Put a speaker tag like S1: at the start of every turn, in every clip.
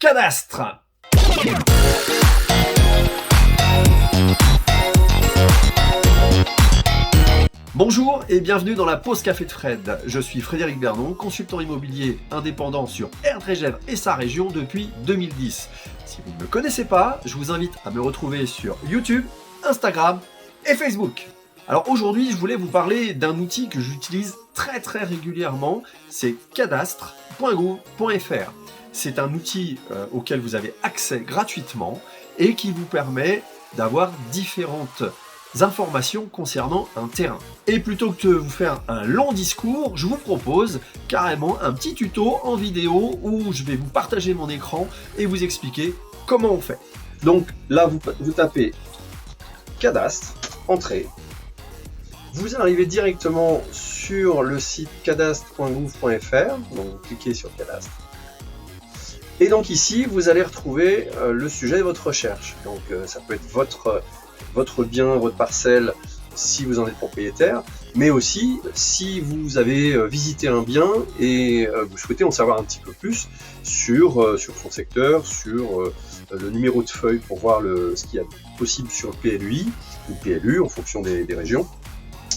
S1: Cadastre. Bonjour et bienvenue dans la pause café de Fred. Je suis Frédéric Bernon, consultant immobilier indépendant sur Erdre-et-Gèvres et sa région depuis 2010. Si vous ne me connaissez pas, je vous invite à me retrouver sur YouTube, Instagram et Facebook. Alors aujourd'hui, je voulais vous parler d'un outil que j'utilise très régulièrement, c'est cadastre.gouv.fr. C'est un outil auquel vous avez accès gratuitement et qui vous permet d'avoir différentes informations concernant un terrain. Et plutôt que de vous faire un long discours, je vous propose carrément un petit tuto en vidéo où je vais vous partager mon écran et vous expliquer comment on fait. Donc là, vous tapez cadastre, entrée. Vous arrivez directement sur le site cadastre.gouv.fr, donc vous cliquez sur cadastre. Et donc ici, vous allez retrouver le sujet de votre recherche. Donc ça peut être votre bien, votre parcelle, si vous en êtes propriétaire, mais aussi si vous avez visité un bien et vous souhaitez en savoir un petit peu plus sur son secteur, sur le numéro de feuille pour voir ce qu'il y a possible sur le PLUI ou PLU en fonction des régions.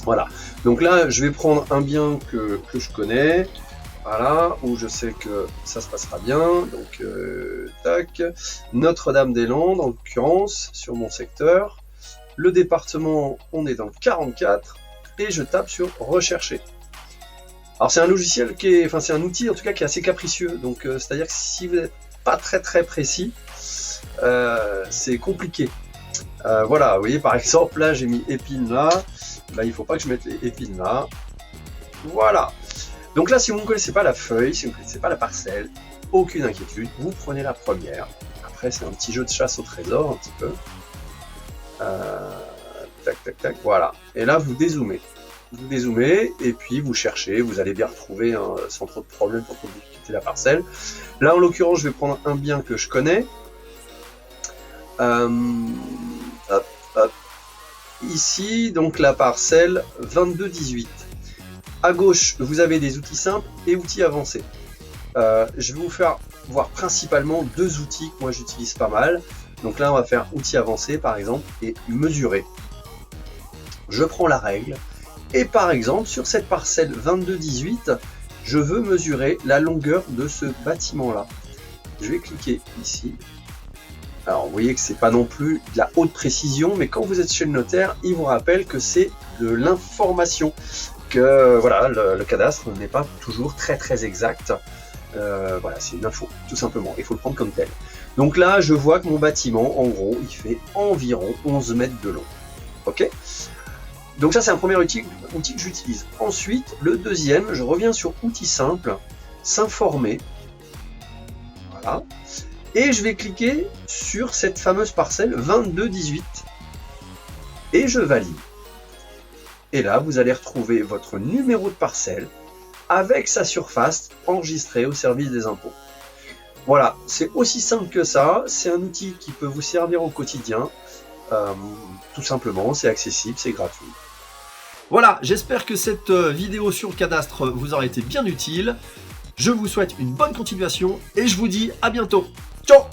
S1: Voilà, donc là je vais prendre un bien que je connais, voilà, où je sais que ça se passera bien, donc tac, Notre-Dame-des-Landes en l'occurrence, sur mon secteur. Le département, on est dans le 44, et je tape sur rechercher. Alors c'est un logiciel c'est un outil en tout cas qui est assez capricieux, donc c'est-à-dire que si vous n'êtes pas très précis, c'est compliqué. Voilà, vous voyez par exemple là j'ai mis épine là, il ne faut pas que je mette les épines là. Voilà. Donc là, si vous ne connaissez pas la feuille, si vous ne connaissez pas la parcelle, aucune inquiétude, vous prenez la première. Après, c'est un petit jeu de chasse au trésor, un petit peu. Tac, voilà. Et là, vous dézoomez. Vous dézoomez, et puis vous cherchez, vous allez bien retrouver sans trop de problème pour que vous quittez la parcelle. Là, en l'occurrence, je vais prendre un bien que je connais. Hop. Ici, donc la parcelle 22-18. À gauche, vous avez des outils simples et outils avancés. Je vais vous faire voir principalement deux outils que moi j'utilise pas mal. Donc là, on va faire outils avancés par exemple et mesurer. Je prends la règle et par exemple sur cette parcelle 22-18, je veux mesurer la longueur de ce bâtiment-là. Je vais cliquer ici. Alors vous voyez que c'est pas non plus de la haute précision, mais quand vous êtes chez le notaire, il vous rappelle que c'est de l'information, que voilà, le cadastre n'est pas toujours très exact. Voilà, c'est une info, tout simplement, il faut le prendre comme tel. Donc là, je vois que mon bâtiment, en gros, il fait environ 11 mètres de long. Ok ? Donc ça, c'est un premier outil que j'utilise. Ensuite, le deuxième, je reviens sur outils simples, s'informer. Voilà. Et je vais cliquer sur cette fameuse parcelle 22-18 et je valide. Et là, vous allez retrouver votre numéro de parcelle avec sa surface enregistrée au service des impôts. Voilà, c'est aussi simple que ça. C'est un outil qui peut vous servir au quotidien. Tout simplement, c'est accessible, c'est gratuit. Voilà, j'espère que cette vidéo sur le cadastre vous aura été bien utile. Je vous souhaite une bonne continuation et je vous dis à bientôt. Ciao!